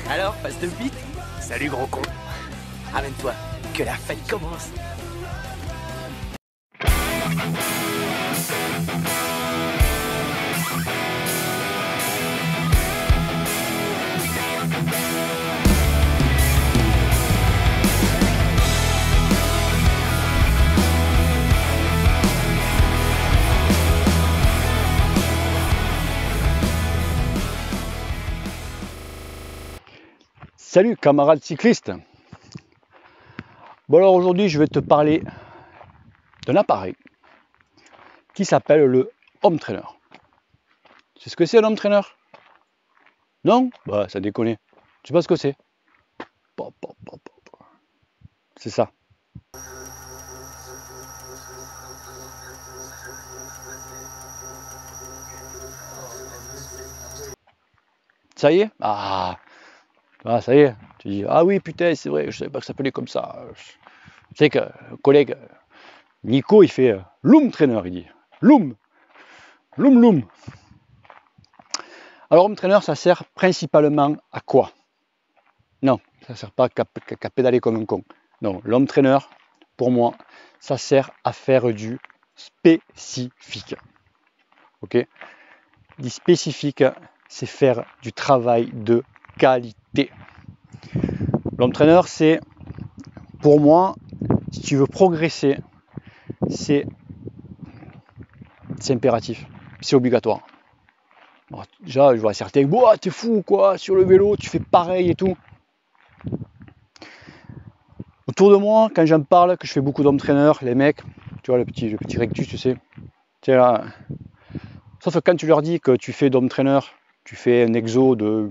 Alors, passe de vite. Salut gros con. Ramène-toi, que la fête commence. Salut camarades cyclistes. Bon alors aujourd'hui je vais te parler d'un appareil qui s'appelle le home trainer. Tu sais ce que c'est l'home trainer? Non? Bah ça déconne. Tu sais pas ce que c'est? C'est ça. Ça y est? Ah, ça y est. Tu dis, ah oui, putain, c'est vrai, je savais pas que ça s'appelait comme ça. Tu sais que le collègue Nico, il fait Loom Trainer, il dit. Loom. Alors, Home Trainer, ça sert principalement à quoi? Non, ça ne sert pas qu'à pédaler comme un con. Non, l'Home Trainer, pour moi, ça sert à faire du spécifique. Ok? Du spécifique, c'est faire du travail de qualité. L'Home Trainer, c'est, pour moi, si tu veux progresser, c'est impératif, c'est obligatoire. Bon, déjà, je vois certains, oh, t'es fou quoi, sur le vélo, tu fais pareil et tout. Autour de moi, quand j'en parle, que je fais beaucoup d'home trainer, les mecs, tu vois le petit rectus, tu sais, là. Sauf que quand tu leur dis que tu fais d'home trainer, tu fais un exo de,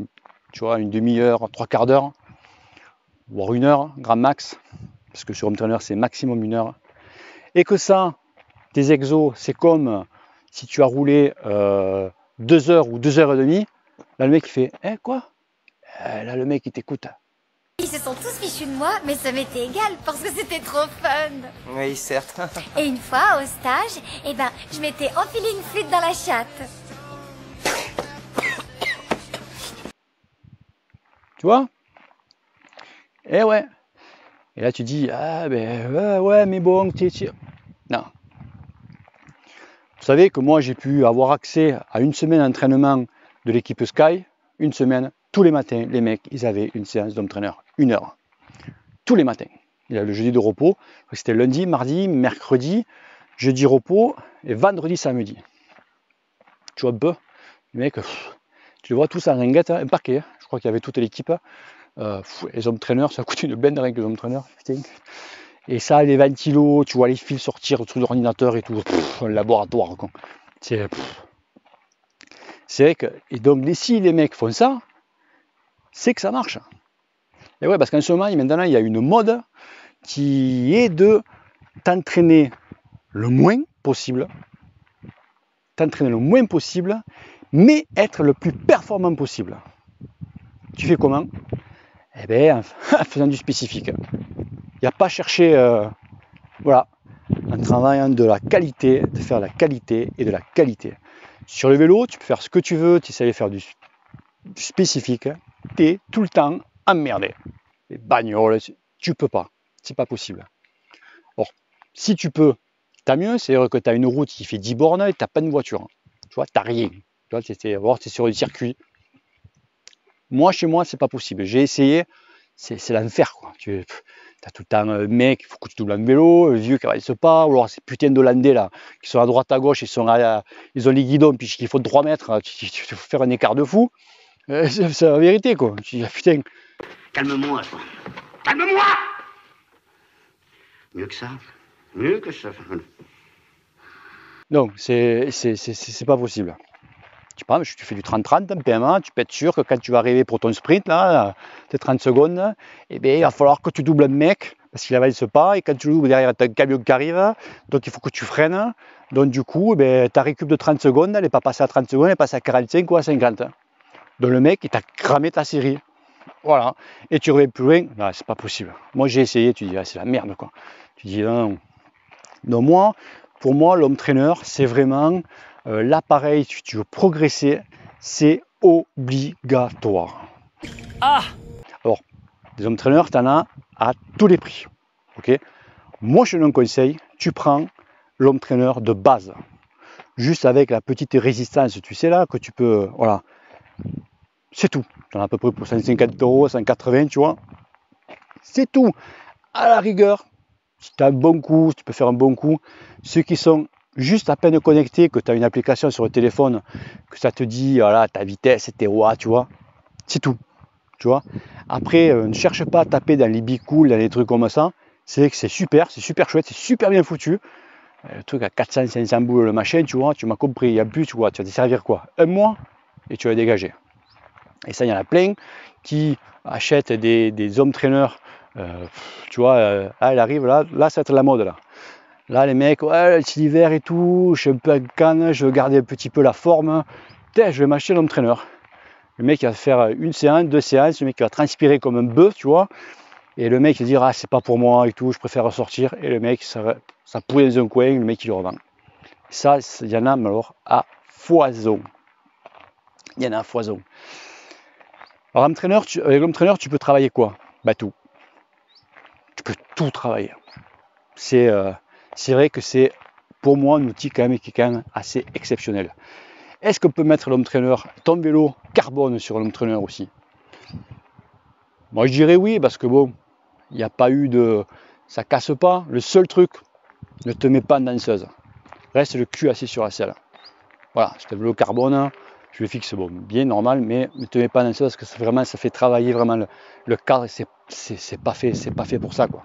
tu vois, une demi-heure, trois quarts d'heure, voire une heure, grand max, parce que sur home trainer c'est maximum une heure, et que ça, tes exos, c'est comme si tu as roulé 2 heures ou 2 heures et demie, là le mec il fait, quoi? Là le mec il t'écoute. Ils se sont tous fichus de moi, mais ça m'était égal parce que c'était trop fun. Oui, certes. Et une fois, au stage, je m'étais enfilé une flûte dans la chatte. Tu vois? Eh ouais. Et là tu dis, ah ben ouais, mais bon, non. Vous savez que moi j'ai pu avoir accès à une semaine d'entraînement de l'équipe Sky, une semaine, tous les matins, les mecs, ils avaient une séance d'home trainer, 1 heure. Tous les matins. Il y a le jeudi de repos, c'était lundi, mardi, mercredi, jeudi repos et vendredi, samedi. Tu vois un peu, les mecs, tu les vois tous en ringuette, un paquet, je crois qu'il y avait toute l'équipe. Les home trainers, ça coûte une blinde avec les home trainers, putain. Et ça, les ventilos, tu vois les fils sortir autour de l'ordinateur et tout, un laboratoire, quoi. C'est vrai que, et donc si les mecs font ça, c'est que ça marche. Et ouais, parce qu'en ce moment, maintenant, il y a une mode qui est de t'entraîner le moins possible, mais être le plus performant possible. Tu fais comment? Eh bien, en faisant du spécifique. Il n'y a pas à chercher, voilà, en travaillant de la qualité, de faire la qualité et de la qualité. Sur le vélo, tu peux faire ce que tu veux, tu essaies de faire du spécifique, tu es tout le temps emmerdé. Les bagnoles, tu peux pas, c'est pas possible. Or, si tu peux, tant mieux, c'est-à-dire que tu as une route qui fait 10 bornes et tu n'as pas de voiture. Tu vois, tu n'as rien. Tu vois, tu es sur le circuit. Moi, chez moi, c'est pas possible. J'ai essayé, c'est l'enfer, quoi. Tu as tout le temps un mec, il faut que tu doubles en vélo, un vieux qui avance pas, ou alors ces putains d'Hollandais là, qui sont à droite à gauche, ils ont les guidons, puis il faut 3 mètres, tu faut faire un écart de fou. C'est la vérité, quoi. Tu dis, putain. Calme-moi, toi. Calme-moi! Mieux que ça. Mieux que ça. Non, c'est pas possible. Tu fais du 30-30 en PMA, tu peux être sûr que quand tu vas arriver pour ton sprint, là, tes 30 secondes, eh bien, il va falloir que tu doubles un mec, parce qu'il avance pas, et quand tu doubles derrière, tu as un camion qui arrive, donc il faut que tu freines. Donc du coup, eh ta récup de 30 secondes, elle n'est pas passée à 30 secondes, elle est passée à 45 ou à 50. Donc le mec, il t'a cramé ta série. Voilà. Et tu reviens plus loin, non, c'est pas possible. Moi j'ai essayé, tu dis, ah, c'est la merde, quoi. Tu dis, non. Donc pour moi, l'home trainer, c'est vraiment l'appareil, si tu veux progresser, c'est obligatoire. Ah, Alors, des home trainers, tu en as à tous les prix. Okay, moi, je te donne un conseil, tu prends l'home trainer de base, juste avec la petite résistance, tu sais là, que tu peux, voilà, c'est tout. Tu en as à peu près pour 150 €, 180, tu vois, c'est tout. À la rigueur, si tu as un bon coup, si tu peux faire un bon coup, ceux qui sont juste à peine connectés, que tu as une application sur le téléphone, que ça te dit, voilà, ta vitesse, tes watts, tu vois, c'est tout. Tu vois. Après, ne cherche pas à taper dans les be cool, dans les trucs comme ça. C'est que c'est super chouette, c'est super bien foutu. Le truc à 400, 500 boules le machin, tu vois, tu m'as compris. Il y a plus, tu vois, tu vas te servir quoi? Un mois et tu vas dégager. Et ça, il y en a plein qui achètent des home trainers. Tu vois, là, il arrive, là, ça va être la mode là. Là, les mecs, ouais, c'est l'hiver et tout, je suis un peu à canne, je veux garder un petit peu la forme. Putain, je vais m'acheter un home trainer. Le mec il va faire une séance, 2 séances, le mec il va transpirer comme un bœuf, tu vois. Et le mec il va dire, ah c'est pas pour moi et tout, je préfère ressortir. Et le mec, ça pourrit dans un coin, le mec il le revend. Ça, il y en a mais alors à foison. Il y en a à foison. Alors avec l'home trainer, tu peux travailler quoi? Bah tout. Tu peux tout travailler. C'est vrai que c'est pour moi un outil quand même qui est quand même assez exceptionnel. Est-ce qu'on peut mettre l'home trainer, ton vélo carbone sur l'home trainer aussi? Moi je dirais oui, parce que bon, il n'y a pas eu de... ça casse pas. Le seul truc, ne te mets pas en danseuse. Reste le cul assis sur la selle. Voilà, c'est un vélo carbone, je le fixe bon, bien normal, mais ne te mets pas en danseuse parce que vraiment, ça fait travailler vraiment le cadre, c'est pas fait pour ça quoi.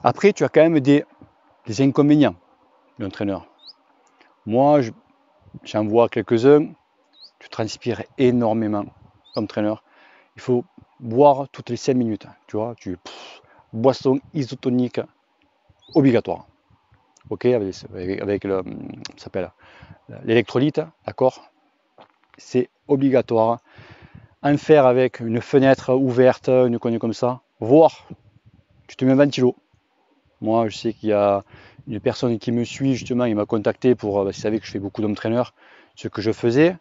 Après, tu as quand même des inconvénients d'un entraîneur. Moi, j'en vois quelques-uns. Tu transpires énormément comme entraîneur. Il faut boire toutes les 5 minutes. Tu vois, boisson isotonique obligatoire. Ok, avec l'électrolyte, d'accord. C'est obligatoire. En faire avec une fenêtre ouverte, une connerie comme ça, voire tu te mets 20 kg. Moi, je sais qu'il y a une personne qui me suit, justement, il m'a contacté pour, il savait que je fais beaucoup d'home trainer. Ce que je faisais,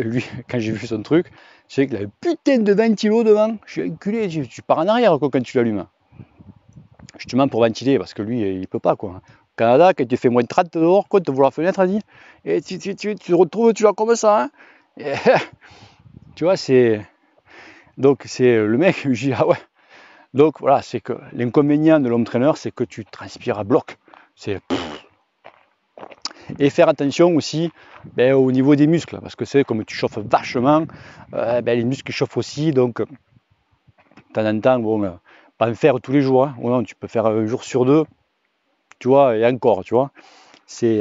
lui, quand j'ai vu son truc, c'est qu'il avait putain de 20 kg devant. Je suis enculé, tu pars en arrière quoi, quand tu l'allumes. Justement pour ventiler, parce que lui, il peut pas quoi. Au Canada, quand tu fais moins de 30 dehors, quand tu ouvres la fenêtre, dit, et tu te retrouves, tu vois comme ça. Hein et, tu vois, c'est. Donc, c'est le mec, je dis, ah ouais. Donc voilà, c'est que l'inconvénient de l'home trainer, c'est que tu transpires à bloc. Et faire attention aussi au niveau des muscles, parce que c'est comme tu chauffes vachement, les muscles chauffent aussi, donc de temps en temps, bon, pas en faire tous les jours, hein. Non, tu peux faire un jour sur deux, tu vois, et encore, tu vois.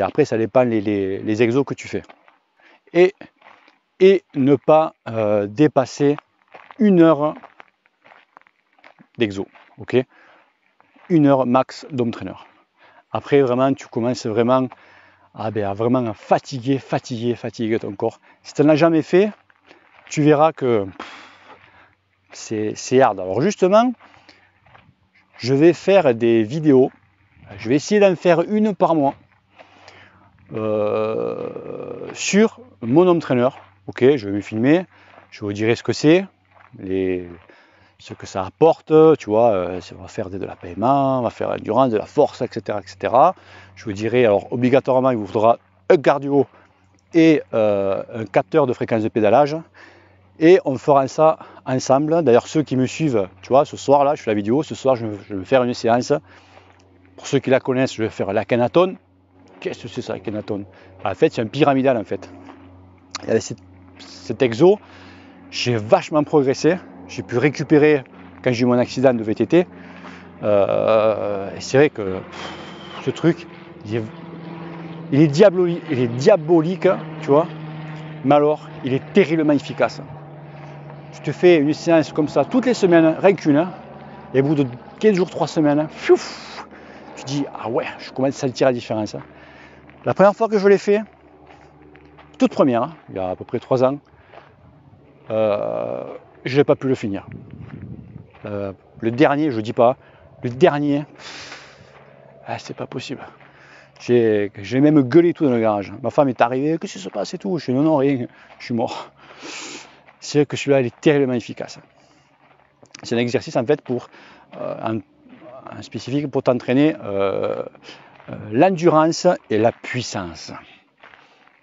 Après, ça dépend les exos que tu fais. Et ne pas dépasser 1 heure d'exo, ok, 1 heure max d'home trainer. Après, vraiment, tu commences vraiment à fatiguer ton corps. Si tu n'en as jamais fait, tu verras que c'est hard. Alors justement, je vais faire des vidéos. Je vais essayer d'en faire une par mois sur mon home trainer. Ok, je vais me filmer, je vous dirai ce que c'est, ce que ça apporte, tu vois, on va faire de la paiement, on va faire l'endurance, de la force, etc., etc. Je vous dirai, alors obligatoirement, il vous faudra un cardio et un capteur de fréquence de pédalage. Et on fera ça ensemble. D'ailleurs, ceux qui me suivent, tu vois, ce soir là, je fais la vidéo, ce soir je vais faire une séance. Pour ceux qui la connaissent, je vais faire l'Akhenaton. Qu'est-ce que c'est ça, l'Akhenaton? En fait, c'est un pyramidal en fait. Et avec cet exo, j'ai vachement progressé. J'ai pu récupérer quand j'ai eu mon accident de VTT. Et c'est vrai que ce truc, il est diabolique, tu vois. Mais alors, il est terriblement efficace. Tu te fais une séance comme ça toutes les semaines, rien qu'une, et au bout de 15 jours, 3 semaines, tu dis, ah ouais, je commence à sentir la différence. La première fois que je l'ai fait, toute première, il y a à peu près 3 ans, je n'ai pas pu le finir. Le dernier, je dis pas, le dernier, c'est pas possible. J'ai même gueulé tout dans le garage. Ma femme est arrivée, qu'est-ce qui se passe et tout? Je dis non, rien, je suis mort. c'est que celui-là, il est terriblement efficace. C'est un exercice en fait pour un spécifique pour t'entraîner l'endurance et la puissance.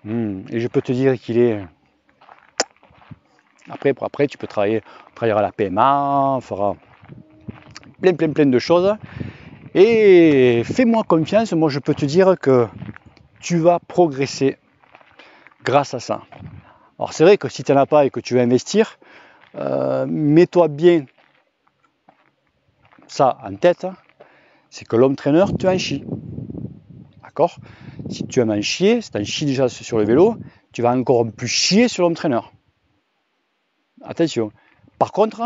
Et je peux te dire qu'il est... Après, tu peux travailler à la PMA, on fera plein de choses. Et fais-moi confiance, moi je peux te dire que tu vas progresser grâce à ça. Alors c'est vrai que si tu n'en as pas et que tu veux investir, mets-toi bien ça en tête, c'est que l'homme traîneur, tu en chies. D'accord? Si tu aimes en chier, si tu en chies déjà sur le vélo, tu vas encore plus chier sur l'homme traîneur. Attention. Par contre,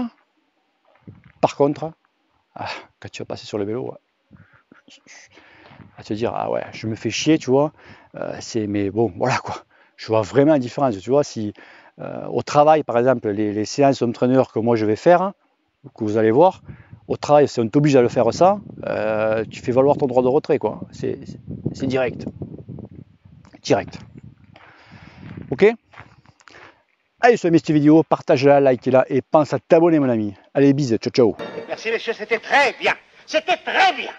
quand tu vas passer sur le vélo, à te dire, ah ouais, je me fais chier, tu vois, mais bon, voilà quoi. Je vois vraiment la différence, tu vois, si au travail, par exemple, les séances d'entraîneur que moi je vais faire, que vous allez voir, au travail, si on t'oblige à le faire ça, tu fais valoir ton droit de retrait, quoi. C'est direct. Direct. Ok? Allez, si tu as aimé cette vidéo, partage-la, like-la et pense à t'abonner, mon ami. Allez, bisous, ciao, ciao. Merci, messieurs, c'était très bien. C'était très bien.